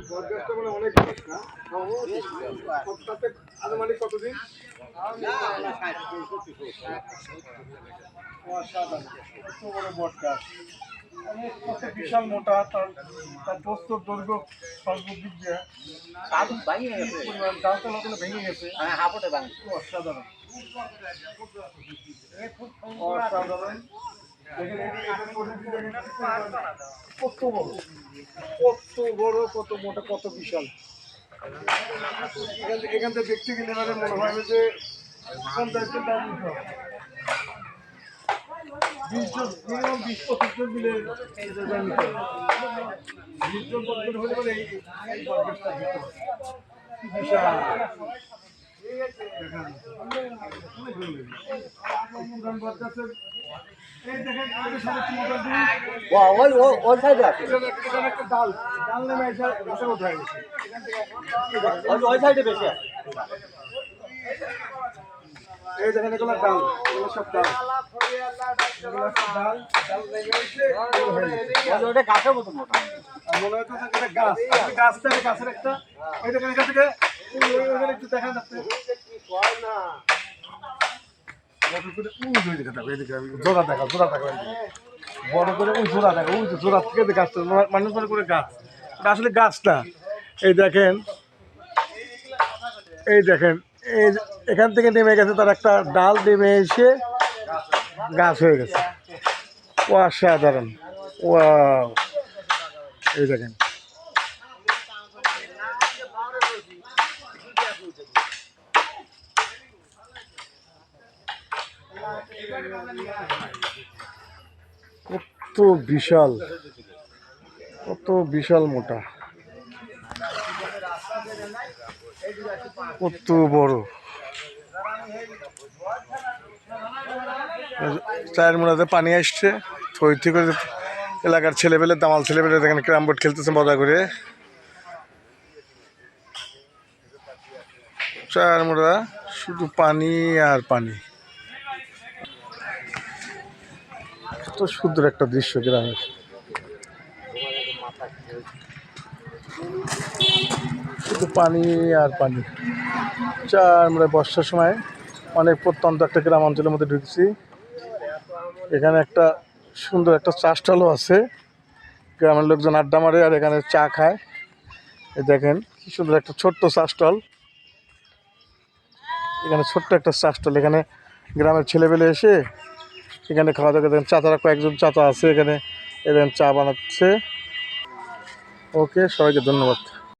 বরগাছটা মানে অনেক গাছ না? তাতে আনুমানিক কতদিন? অসাধারণ, কত বড় বটগাছ, অনেক কত বিশাল মোটা, তার প্রস্তর দৈর্ঘ্য সর্বদিক দিয়ে ডালতলা গুলো ভেঙে গেছে। অসাধারণ, অসাধারণ। কত বড়, কত বড়, কত মোটা, কত বিশাল। এখান থেকে দেখতে গেলে মানে মনে হয় যে 50-জন টাইম নিতে হবে, 20 জন, মিনিমাম 20-25 জন মিলে নিতে হবে। 20-জন-25 জন হলে মানে এই বরগাছটা দিতে হবে। বিশাল পুরান বরগাছের এই দেখেন, ওই সাইডে আছে একটা ডাল, ডাল নেমে এসে উঠে গেছে। ওই সাইডে বেশি আছে। এই দেখেন, এগুলো ডাল, এগুলো সব ডাল, ডাল ওটা গাছের মতো মোটা, আর মনে হচ্ছে এটা গাছ, গাছ থেকে গাছের একটা, এই দেখেন এখান থেকে একটু দেখা যাচ্ছে জোড়া দেখা, জোড়া দেখা বড় করে ওই জোড়া দেখা, ওই জোড়া থেকে গাছটা মানুষ মনে করে গাছ, এটা আসলে গাছ না। এই দেখেন, এই দেখেন, এই এখান থেকে নেমে গেছে, তার একটা ডাল নেমে এসে গাছ হয়ে গেছে। অসাধারণ, ওয়াও, এই দেখেন কত বিশাল, কত বিশাল মোটা, কত বড়। চায়ের মোড়াতে পানি আসছে, থই থেকে এলাকার ছেলেপেলে, দামাল ছেলেপেলে এখানে ক্যারাম বোর্ড খেলতেছে মজা করে। চায়ের মোড়া শুধু পানি আর পানি, কত সুন্দর একটা দৃশ্য গ্রামের। শুধু পানি আর পানি। আমরা বর্ষার সময় অনেক প্রত্যন্ত একটা গ্রাম অঞ্চলের মধ্যে ঢুকছি। এখানে একটা সুন্দর একটা চা স্টলও আছে, গ্রামের লোকজন আড্ডা মারে আর এখানে চা খায়। এই দেখেন কি সুন্দর একটা ছোট্ট চা স্টল, এখানে ছোট্ট একটা চা স্টল, এখানে গ্রামের ছেলেপেলে এসে এখানে খাওয়া দাওয়া। দেখেন চাচারা, কয়েকজন চাচা আছে এখানে, এখানে চা বানাচ্ছে। ওকে, সবাইকে ধন্যবাদ।